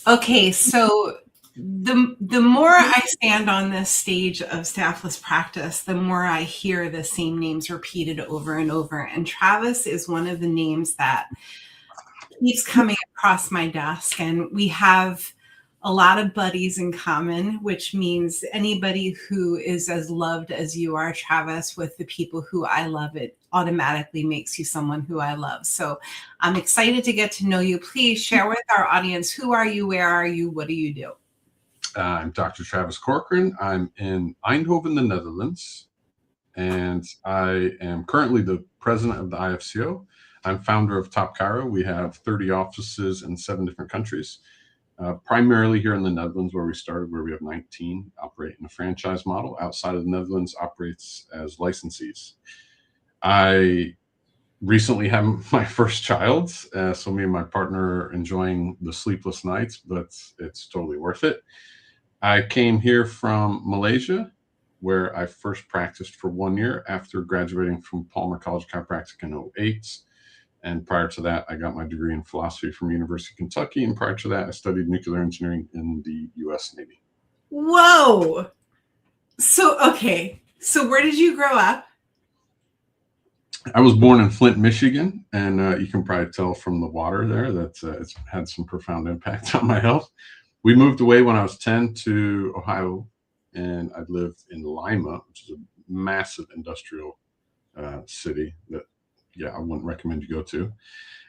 Okay, so the more I stand on this stage of staffless practice, the more I hear the same names repeated over and over. And Travis is one of the names that keeps coming across my desk. And we have a lot of buddies in common, which means anybody who is as loved as you are, Travis, with the people who I love, it automatically makes you someone who I love. So I'm excited to get to know you. Please share with our audience, who are you, where are you, what do you do? I'm Dr. Travis Corcoran. I'm in Eindhoven, the Netherlands, and I am currently the president of the IFCO. I'm founder of TOPCHIRO. We have 30 offices in 7 different countries, primarily here in the Netherlands, where we started, where we have 19 operate in a franchise model. Outside of the Netherlands, operates as licensees. I recently had my first child, so me and my partner are enjoying the sleepless nights, but it's totally worth it. I came here from Malaysia, where I first practiced for 1 year after graduating from Palmer College Chiropractic in 2008. And prior to that, I got my degree in philosophy from University of Kentucky. And prior to that, I studied nuclear engineering in the U.S. Navy. Whoa. So, okay. So where did you grow up? I was born in Flint, Michigan, and you can probably tell from the water there that it's had some profound impact on my health. We moved away when I was 10 to Ohio, and I lived in Lima, which is a massive industrial city that, yeah, I wouldn't recommend you go to.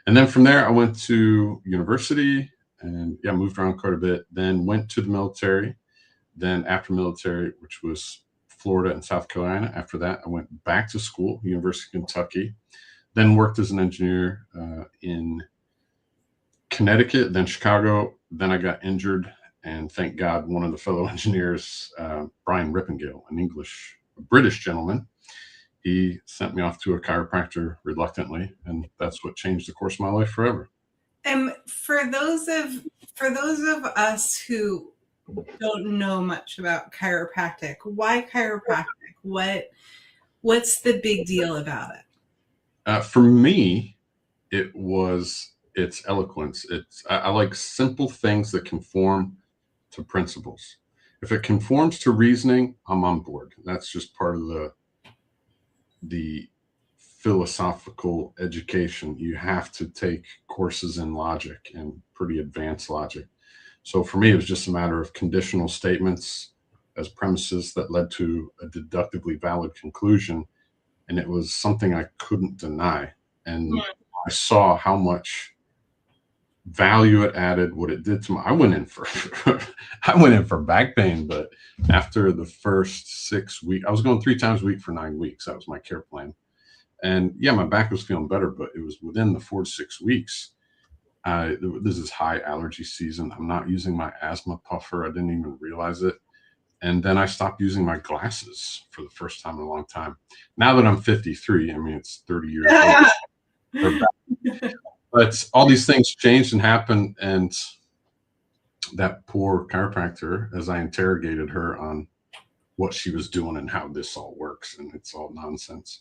And then from there, I went to university and, yeah, moved around quite a bit, then went to the military. Then after military, which was Florida and South Carolina, after that, I went back to school, University of Kentucky, then worked as an engineer in Connecticut, then Chicago. Then I got injured, and thank God, one of the fellow engineers, Brian Rippengale, a British gentleman, he sent me off to a chiropractor reluctantly, and that's what changed the course of my life forever. And for those of us who don't know much about chiropractic, why chiropractic? What's the big deal about it? For me, it's eloquence. I like simple things that conform to principles. If it conforms to reasoning, I'm on board. That's just part of the philosophical education. You have to take courses in logic and pretty advanced logic. So for me, it was just a matter of conditional statements as premises that led to a deductively valid conclusion. And it was something I couldn't deny. And I saw how much value it added, what it did to me. I went in for I went in for back pain, but after the first 6 weeks, I was going 3 times a week for 9 weeks. That was my care plan. And yeah, my back was feeling better, but it was within the 4 to 6 weeks. This is high allergy season. I'm not using my asthma puffer. I didn't even realize it. And then I stopped using my glasses for the first time in a long time. Now that I'm 53, I mean, it's 30 years old. But all these things changed and happened. And that poor chiropractor, as I interrogated her on what she was doing and how this all works, and it's all nonsense.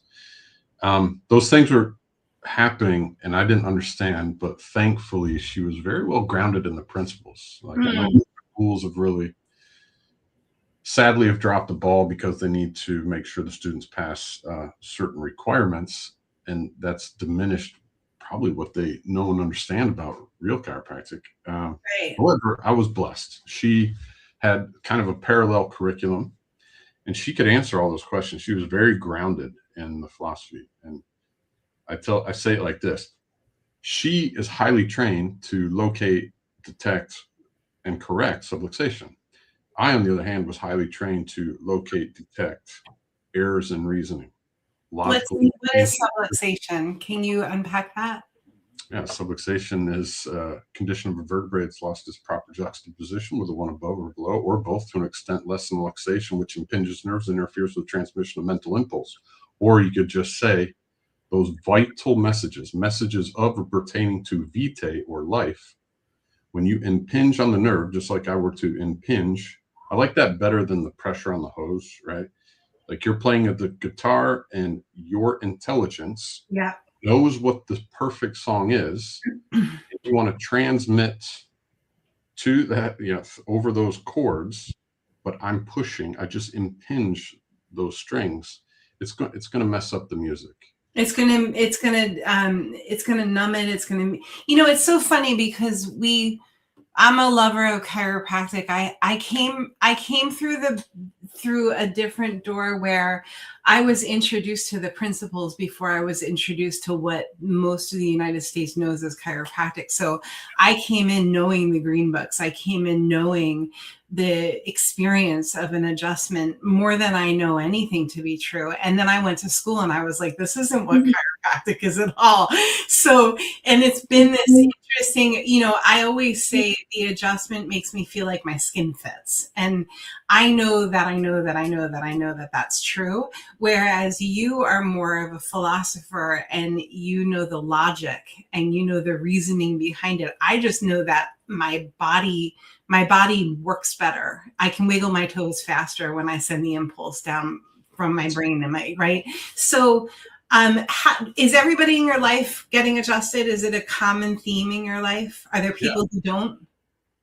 Those things were happening and I didn't understand, but thankfully she was very well grounded in the principles. Like I know schools have really sadly have dropped the ball because they need to make sure the students pass certain requirements, and that's diminished probably what they know and understand about real chiropractic. Right. However, I was blessed. She had kind of a parallel curriculum, and she could answer all those questions. She was very grounded in the philosophy, and I say it like this: she is highly trained to locate, detect, and correct subluxation. I, on the other hand, was highly trained to locate, detect errors in reasoning. What is subluxation? Can you unpack that? Yeah, subluxation is a condition of a vertebrae that's lost its proper juxtaposition with the one above or below, or both, to an extent less than luxation, which impinges nerves and interferes with transmission of mental impulse. Or you could just say those vital messages of or pertaining to vitae or life, when you impinge on the nerve, just like I were to impinge, I like that better than the pressure on the hose, right? Like you're playing the guitar and your intelligence knows what the perfect song is. If you want to transmit to that, over those chords, but I'm pushing, I just impinge those strings. It's going to mess up the music. It's gonna numb it. It's gonna, it's so funny because I'm a lover of chiropractic. I came through a different door where I was introduced to the principles before I was introduced to what most of the United States knows as chiropractic. So I came in knowing the green books. I came in knowing the experience of an adjustment more than I know anything to be true. And then I went to school and I was like, this isn't what chiropractic is at all. So, and it's been this interesting, I always say the adjustment makes me feel like my skin fits. And I know that that's true. Whereas you are more of a philosopher and you know the logic and you know the reasoning behind it. I just know that my body works better. I can wiggle my toes faster when I send the impulse down from my brain to my, right? So is everybody in your life getting adjusted? Is it a common theme in your life? Are there people who don't?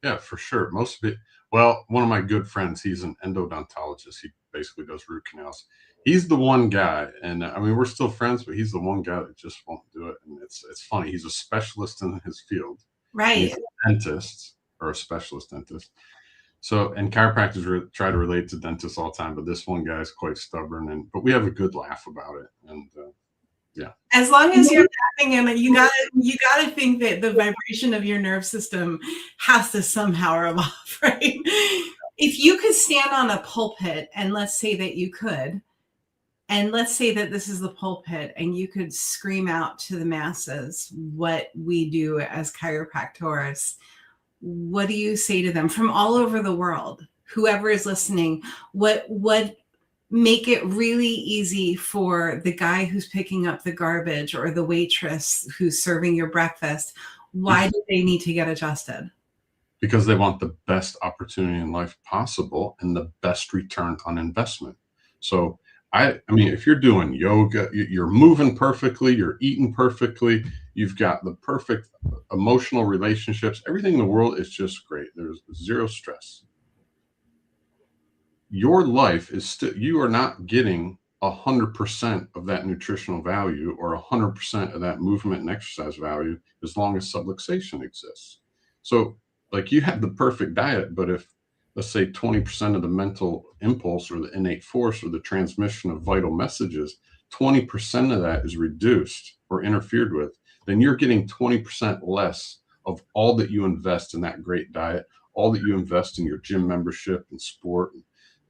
Yeah, for sure. Most of it. Well, one of my good friends, he's an endodontologist. He basically does root canals. He's the one guy, and I mean, we're still friends, but he's the one guy that just won't do it. And it's funny. He's a specialist in his field. Right. He's a dentist or a specialist dentist. So, and chiropractors try to relate to dentists all the time, but this one guy is quite stubborn, but we have a good laugh about it. And yeah. As long as you're laughing him, and you gotta think that the vibration of your nerve system has to somehow rub off, right? If you could stand on a pulpit, and let's say that you could, and let's say that this is the pulpit, and you could scream out to the masses what we do as chiropractors, what do you say to them from all over the world? Whoever is listening, what make it really easy for the guy who's picking up the garbage or the waitress who's serving your breakfast? Why do they need to get adjusted? Because they want the best opportunity in life possible and the best return on investment. So I mean, if you're doing yoga, you're moving perfectly, you're eating perfectly, you've got the perfect emotional relationships, everything in the world is just great. There's zero stress. Your life is still, you are not getting 100% of that nutritional value or 100% of that movement and exercise value as long as subluxation exists. So like you have the perfect diet, but if let's say 20% of the mental impulse or the innate force or the transmission of vital messages, 20% of that is reduced or interfered with, then you're getting 20% less of all that you invest in that great diet, all that you invest in your gym membership and sport.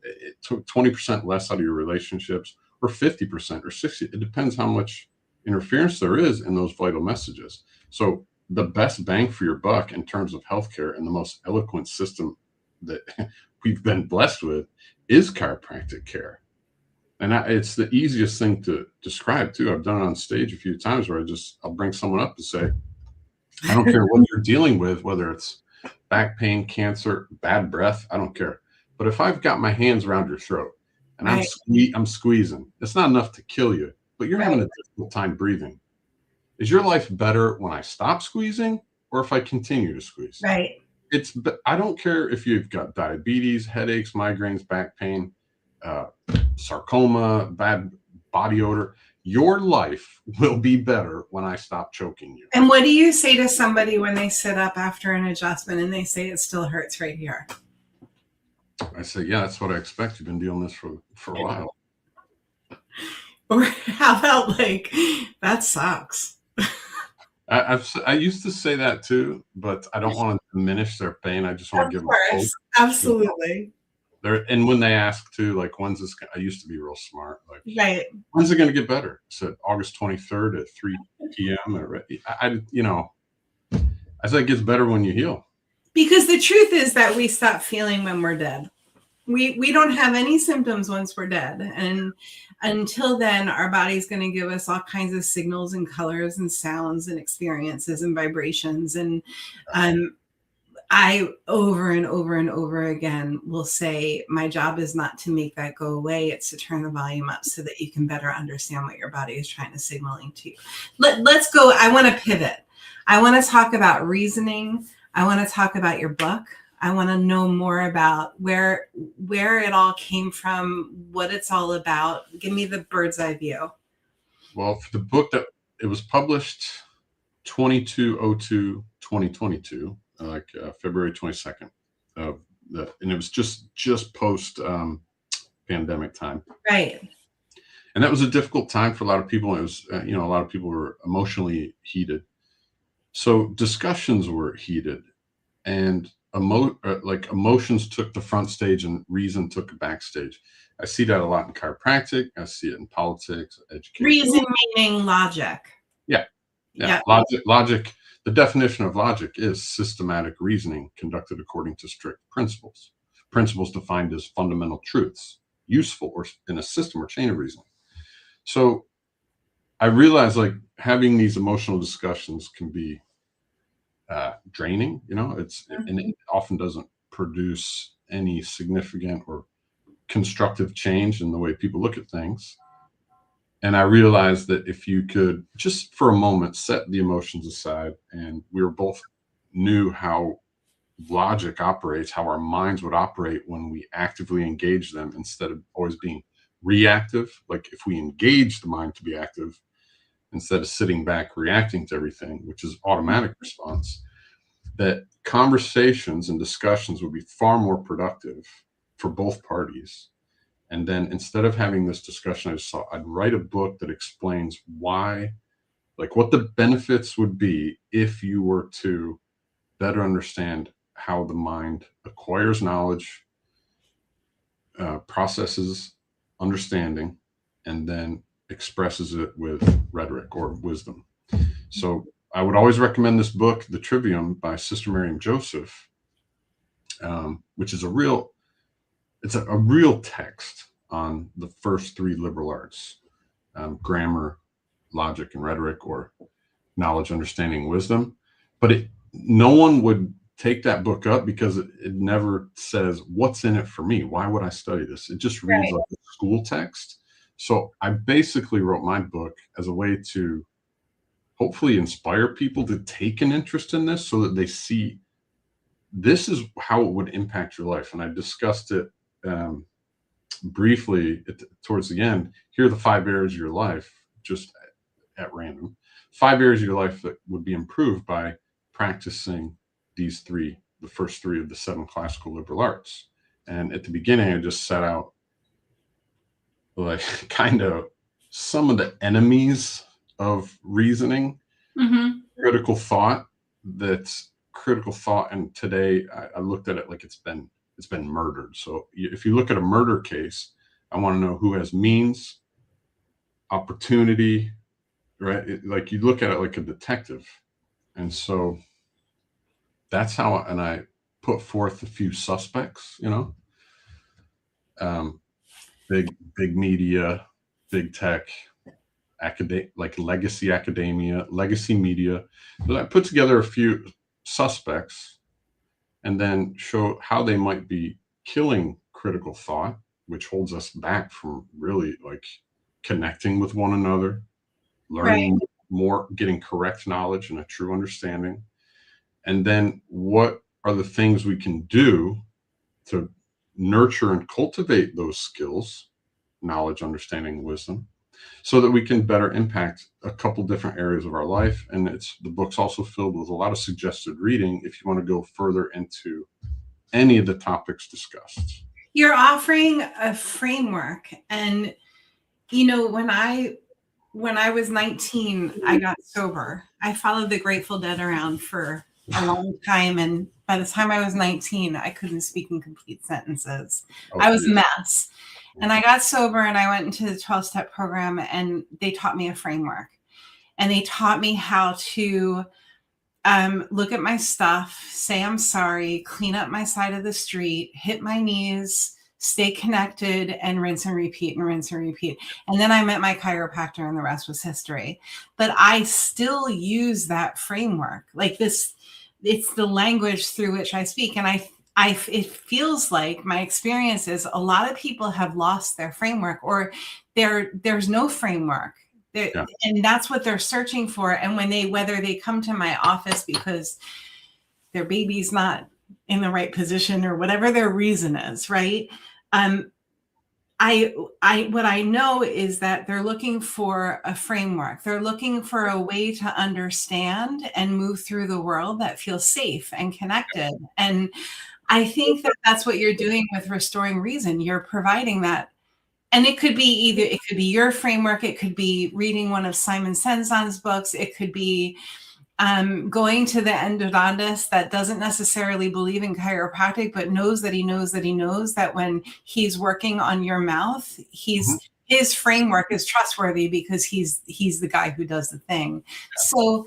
It took 20% less out of your relationships, or 50% or 60%. It depends how much interference there is in those vital messages. So the best bang for your buck in terms of healthcare and the most eloquent system that we've been blessed with is chiropractic care. And it's the easiest thing to describe too. I've done it on stage a few times where I'll bring someone up and say, I don't care what you're dealing with, whether it's back pain, cancer, bad breath, I don't care. But if I've got my hands around your throat and I'm squeezing, it's not enough to kill you, but you're having a difficult time breathing. Is your life better when I stop squeezing or if I continue to squeeze? Right. I don't care if you've got diabetes, headaches, migraines, back pain, sarcoma, bad body odor. Your life will be better when I stop choking you. And what do you say to somebody when they sit up after an adjustment and they say it still hurts right here? I say, yeah, that's what I expect. You've been dealing with this for a while. Or how about like, that sucks? I used to say that too, but I don't want to diminish their pain. I just want to give them hope. Absolutely. And when they ask too, like, when's this? I used to be real smart. Like, right. When's it going to get better? I said August 23rd at 3 p.m. I said it gets better when you heal. Because the truth is that we stop feeling when we're dead. We don't have any symptoms once we're dead. And until then, our body's going to give us all kinds of signals and colors and sounds and experiences and vibrations. And I over and over and over again will say, my job is not to make that go away. It's to turn the volume up so that you can better understand what your body is trying to signaling to you. Let's go. I want to pivot. I want to talk about reasoning. I want to talk about your book. I want to know more about where it all came from, what it's all about. Give me the bird's eye view. Well, for the book, that it was published 22/02/2022, February 22nd. And it was just post pandemic time. Right. And that was a difficult time for a lot of people. It was, a lot of people were emotionally heated. So discussions were heated, and emotions took the front stage and reason took the backstage. I see that a lot in chiropractic. I see it in politics, education. Reason meaning logic. Yeah. Yeah. Logic. The definition of logic is systematic reasoning conducted according to strict principles. Principles defined as fundamental truths, useful or in a system or chain of reasoning. So I realized like having these emotional discussions can be draining, and it often doesn't produce any significant or constructive change in the way people look at things. And I realized that if you could just for a moment set the emotions aside, and we were both knew how logic operates, how our minds would operate when we actively engage them instead of always being reactive. Like if we engage the mind to be active instead of sitting back reacting to everything, which is automatic response, that conversations and discussions would be far more productive for both parties. And then instead of having this discussion, I just thought I'd write a book that explains why, like what the benefits would be if you were to better understand how the mind acquires knowledge, processes understanding, and then expresses it with rhetoric or wisdom. So I would always recommend this book, The Trivium by Sister Miriam Joseph, which is a real text on the first three liberal arts, grammar, logic, and rhetoric, or knowledge, understanding, wisdom. But no one would take that book up because it never says, what's in it for me? Why would I study this? It just reads like a school text. So I basically wrote my book as a way to hopefully inspire people to take an interest in this so that they see this is how it would impact your life. And I discussed it briefly towards the end. Here are the 5 areas of your life, just at random. 5 areas of your life that would be improved by practicing these the first 3 of the 7 classical liberal arts. And at the beginning, I just set out like kind of some of the enemies of reasoning, critical thought. That's critical thought. And today I looked at it like it's been murdered. So if you look at a murder case, I want to know who has means, opportunity, right? Like you look at it like a detective. And so that's how, and I put forth a few suspects, big media, big tech, like legacy academia, legacy media. But I put together a few suspects and then show how they might be killing critical thought, which holds us back from really like connecting with one another, learning more, getting correct knowledge and a true understanding. And then what are the things we can do to nurture and cultivate those skills, knowledge, understanding, wisdom, so that we can better impact a couple different areas of our life. And the book's also filled with a lot of suggested reading if you want to go further into any of the topics discussed. You're offering a framework. And, when I was 19, I got sober. I followed the Grateful Dead around for a long time. And by the time I was 19, I couldn't speak in complete sentences. Okay. I was a mess. And I got sober and I went into the 12-step program and they taught me a framework. And they taught me how to look at my stuff, say I'm sorry, clean up my side of the street, hit my knees, stay connected, and rinse and repeat and rinse and repeat. And then I met my chiropractor and the rest was history. But I still use that framework. Like this, it's the language through which I speak. And it feels like my experience is a lot of people have lost their framework, or there's no framework. And that's what they're searching for. And whether they come to my office because their baby's not in the right position or whatever their reason is, right? What I know is that they're looking for a framework. They're looking for a way to understand and move through the world that feels safe and connected. And I think that that's what you're doing with Restoring Reason. You're providing that. And it could be it could be your framework. It could be reading one of Simon Senzon's books. It could be going to the endodontist that doesn't necessarily believe in chiropractic, but knows that he knows that he knows that when he's working on your mouth, his framework is trustworthy because he's the guy who does the thing. So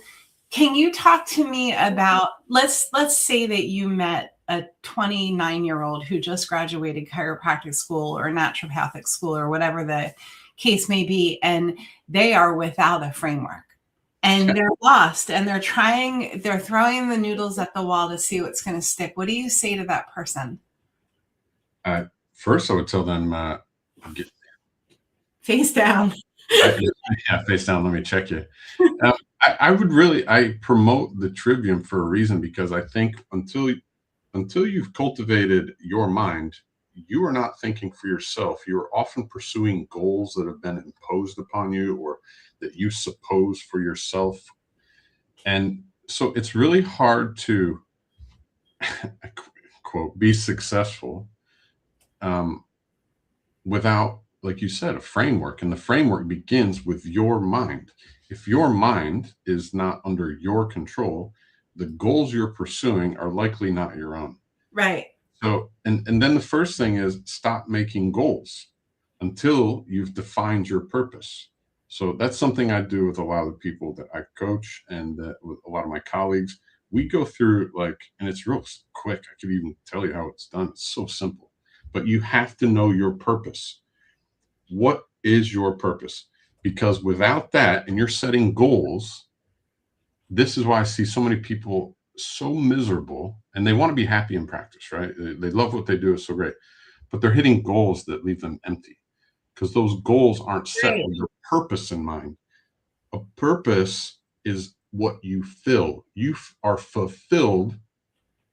can you talk to me about, let's say that you met a 29-year-old who just graduated chiropractic school or naturopathic school or whatever the case may be, and they are without a framework. And they're lost and they're throwing the noodles at the wall to see what's going to stick. What do you say to that person? First, I would tell them, get face down. Face down. Let me check you. I promote the trivium for a reason, because I think until you've cultivated your mind, you are not thinking for yourself. You are often pursuing goals that have been imposed upon you or that you suppose for yourself. And so it's really hard to, quote, be successful without, like you said, a framework. And the framework begins with your mind. If your mind is not under your control, the goals you're pursuing are likely not your own. Right. So, and then the first thing is stop making goals until you've defined your purpose. So that's something I do with a lot of the people that I coach and with a lot of my colleagues. We go through and it's real quick. I could even tell you how it's done. It's so simple, but you have to know your purpose. What is your purpose? Because without that, and you're setting goals, this is why I see so many people so miserable, and they want to be happy in practice, right? They love what they do. It's so great, but they're hitting goals that leave them empty because those goals aren't set with your purpose in mind. A purpose is what you fill. You are fulfilled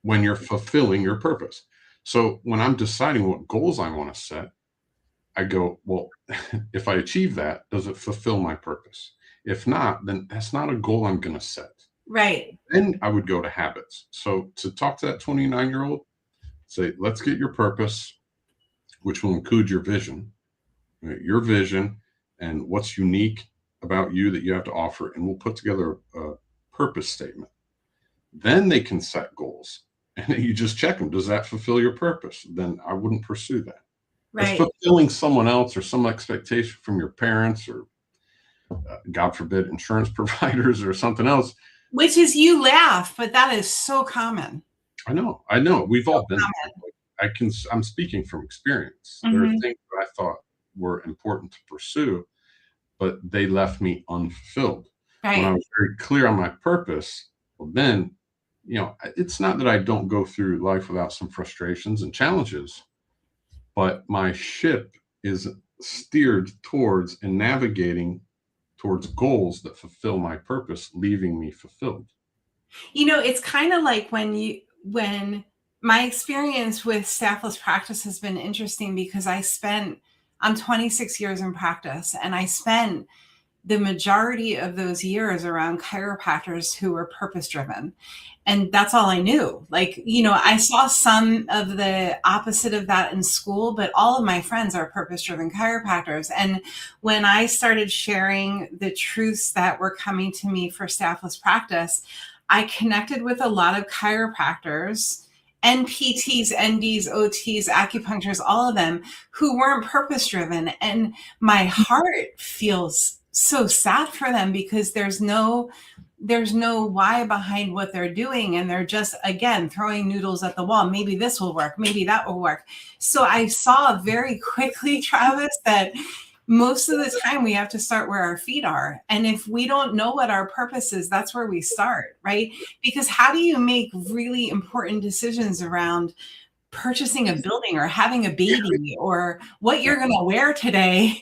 when you're fulfilling your purpose. So when I'm deciding what goals I want to set, I go, well, if I achieve that, does it fulfill my purpose? If not, then that's not a goal I'm going to set. Right. Then I would go to habits. So to talk to that 29-year-old, say, let's get your purpose, which will include your vision, right? Your vision and what's unique about you that you have to offer. And we'll put together a purpose statement. Then they can set goals and you just check them. Does that fulfill your purpose? Then I wouldn't pursue that. Right. That's fulfilling someone else or some expectation from your parents or God forbid, insurance providers or something else. Which is, you laugh, but that is so common. I know. We've all been there. I'm speaking from experience. Mm-hmm. There are things that I thought were important to pursue, but they left me unfulfilled. Right. When I was very clear on my purpose, well, then, it's not that I don't go through life without some frustrations and challenges, but my ship is steered towards and navigating towards goals that fulfill my purpose, leaving me fulfilled. It's kind of like when my experience with Staffless practice has been interesting because I'm 26 years in practice, and I spent the majority of those years around chiropractors who were purpose-driven. And that's all I knew. I saw some of the opposite of that in school, but all of my friends are purpose-driven chiropractors. And when I started sharing the truths that were coming to me for Staffless practice, I connected with a lot of chiropractors, NPTs, NDs, OTs, acupuncturists, all of them who weren't purpose-driven. And my heart feels so sad for them because there's no why behind what they're doing. And they're just, again, throwing noodles at the wall. Maybe this will work. Maybe that will work. So I saw very quickly, Travis, that most of the time we have to start where our feet are. And if we don't know what our purpose is, that's where we start, right? Because how do you make really important decisions around purchasing a building or having a baby or what you're going to wear today,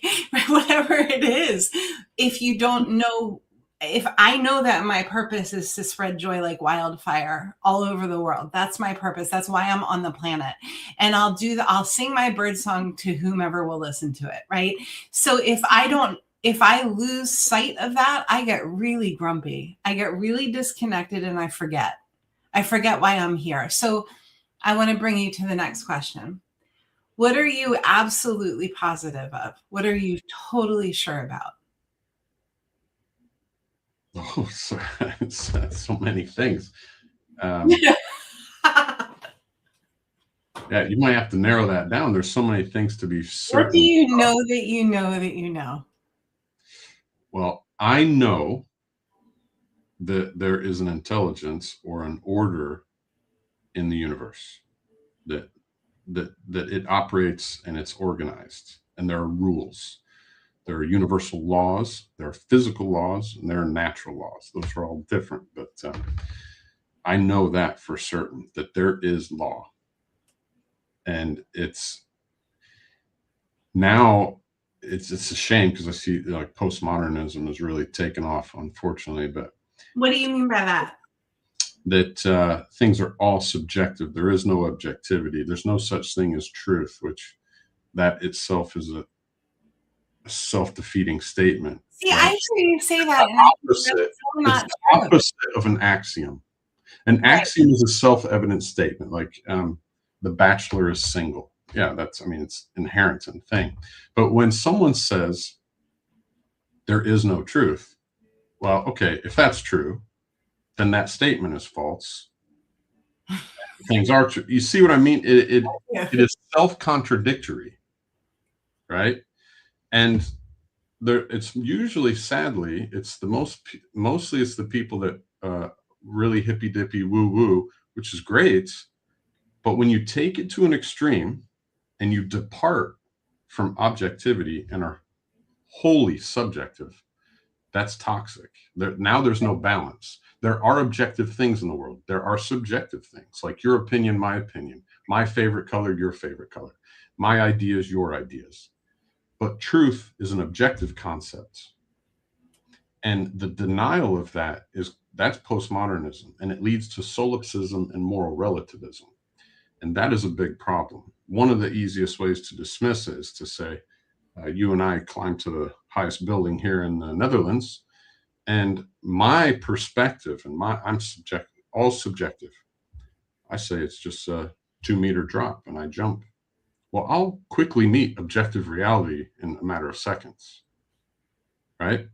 whatever it is, if you don't know if I know that my purpose is to spread joy like wildfire all over the world, that's my purpose. That's why I'm on the planet. And I'll sing my bird song to whomever will listen to it. Right. So if I lose sight of that, I get really grumpy. I get really disconnected and I forget why I'm here. So I want to bring you to the next question. What are you absolutely positive of? What are you totally sure about? Oh, so many things. Yeah, you might have to narrow that down. There's so many things to be certain. What do you know that you know that you know? Well, I know that there is an intelligence or an order in the universe, that it operates and it's organized, and there are rules. There are universal laws, there are physical laws, and there are natural laws. Those are all different, but I know that for certain, that there is law. And it's a shame, because I see like postmodernism has really taken off, unfortunately. But what do you mean by that? That things are all subjective. There is no objectivity. There's no such thing as truth, which that itself is a self-defeating statement. See, right? I hear you say that. It's the opposite of an axiom. An axiom is a self-evident statement, like the bachelor is single. Yeah, it's inherent in the thing. But when someone says there is no truth, well, okay, if that's true, then that statement is false. Things are true. You see what I mean? It is self-contradictory, right? And it's usually, sadly, it's mostly it's the people that really hippy dippy woo woo, which is great. But when you take it to an extreme and you depart from objectivity and are wholly subjective, that's toxic. Now there's no balance. There are objective things in the world. There are subjective things, like your opinion, my favorite color, your favorite color, my ideas, your ideas. But truth is an objective concept. And the denial of that's postmodernism, and it leads to solipsism and moral relativism. And that is a big problem. One of the easiest ways to dismiss it is to say, you and I climbed to the highest building here in the Netherlands, and my perspective and I'm subjective, all subjective. I say it's just a 2-meter drop and I jump. Well, I'll quickly meet objective reality in a matter of seconds, right?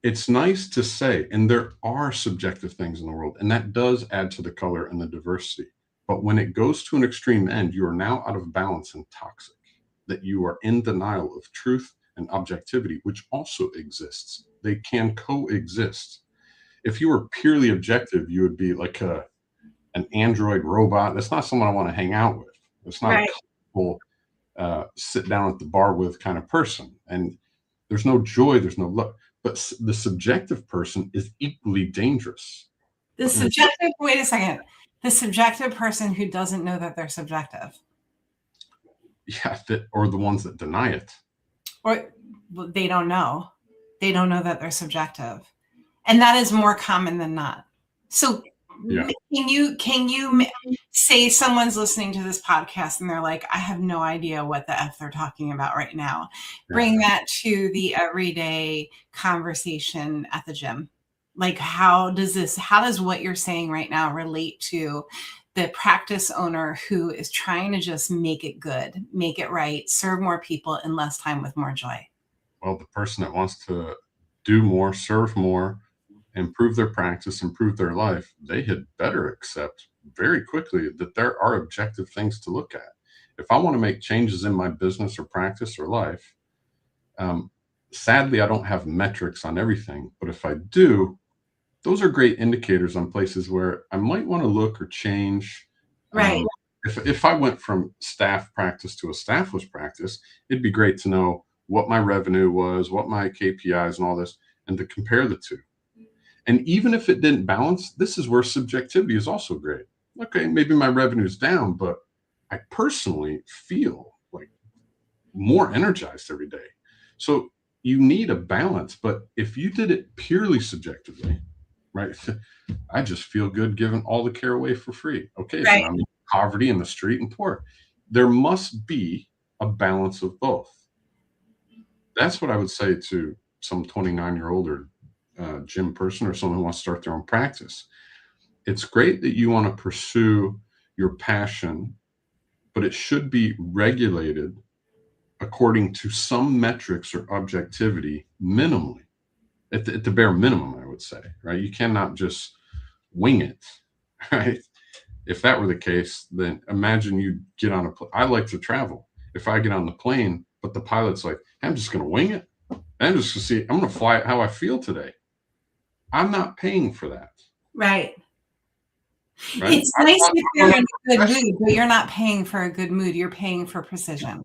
It's nice to say, and there are subjective things in the world, and that does add to the color and the diversity. But when it goes to an extreme end, you are now out of balance and toxic, that you are in denial of truth and objectivity, which also exists. They can coexist. If you were purely objective, you would be like an android robot. That's not someone I want to hang out with. It's not a comfortable sit down at the bar with kind of person. And there's no joy, there's no love. But the subjective person is equally dangerous. Wait a second. The subjective person who doesn't know that they're subjective. Yeah, or the ones that deny it. Or they don't know. They don't know that they're subjective. And that is more common than not. So yeah. Can you say someone's listening to this podcast and they're like, I have no idea what the F they're talking about right now. Yeah. Bring that to the everyday conversation at the gym. Like, how does what you're saying right now relate to the practice owner who is trying to just make it good, make it right, serve more people in less time with more joy? Well, the person that wants to do more, serve more, improve their practice, improve their life, they had better accept very quickly that there are objective things to look at. If I want to make changes in my business or practice or life, sadly, I don't have metrics on everything, but if I do, those are great indicators on places where I might want to look or change. Right. If I went from staff practice to a staffless practice, it'd be great to know what my revenue was, what my KPIs and all this, and to compare the two. And even if it didn't balance, this is where subjectivity is also great. Okay, maybe my revenue is down, but I personally feel like more energized every day. So you need a balance. But if you did it purely subjectively, right? I just feel good giving all the care away for free. Okay, then Right. I'm in poverty in the street and poor. There must be a balance of both. That's what I would say to some 29-year-old or gym person or someone who wants to start their own practice. It's great that you want to pursue your passion, but it should be regulated according to some metrics or objectivity minimally, at the bare minimum, I would say, right? You cannot just wing it, right? If that were the case, then imagine you get on a plane. I like to travel. If I get on the plane, but the pilot's like, I'm just going to wing it. I'm just going to see, I'm going to fly it how I feel today. I'm not paying for that. Right. Right? It's nice if you're in a good mood, but you're not paying for a good mood. You're paying for precision.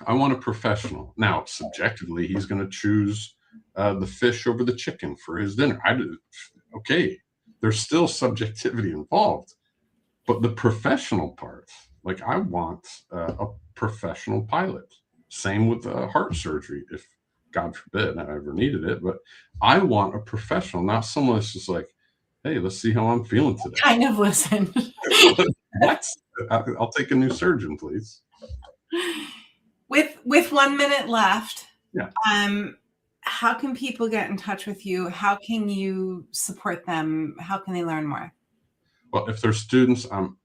I want a professional. Now, subjectively, he's going to choose the fish over the chicken for his dinner. Okay, there's still subjectivity involved, but the professional part, like I want a professional pilot. Same with heart surgery, if God forbid I ever needed it. But I want a professional, not someone that's just like, hey, let's see how I'm feeling today. Kind of listen. What? I'll take a new surgeon, please. With 1 minute left, yeah. How can people get in touch with you? How can you support them? How can they learn more? Well, if they're students, I'm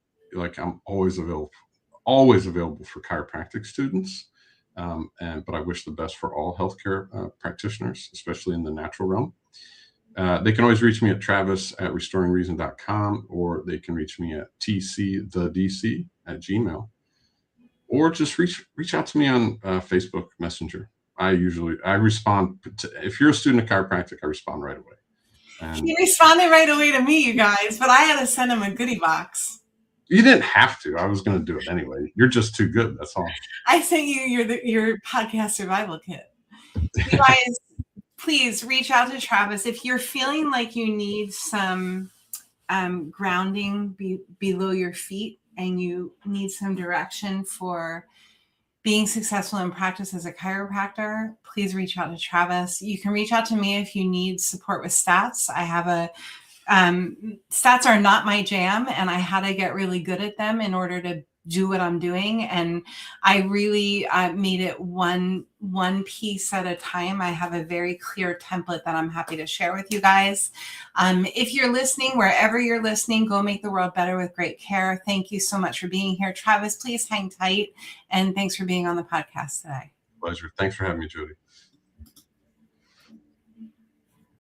always available for chiropractic students. But I wish the best for all healthcare practitioners, especially in the natural realm. They can always reach me at travis@restoringreason.com, or they can reach me at tcthedc@gmail, or just reach out to me on Facebook Messenger. I respond if you're a student of chiropractic, I respond right away. And he responded right away to me, you guys, but I had to send him a goodie box. You didn't have to. I was going to do it anyway. You're just too good. That's all. I sent you your podcast survival kit. You guys, please reach out to Travis if you're feeling like you need some grounding below your feet and you need some direction for being successful in practice as a chiropractor. Please reach out to Travis. You can reach out to me if you need support with stats. I have stats are not my jam, and I had to get really good at them in order to do what I'm doing. And I really made it one piece at a time. I have a very clear template that I'm happy to share with you guys. If you're listening, wherever you're listening, go make the world better with great care. Thank you so much for being here. Travis, please hang tight. And thanks for being on the podcast today. Pleasure. Thanks for having me, Jody.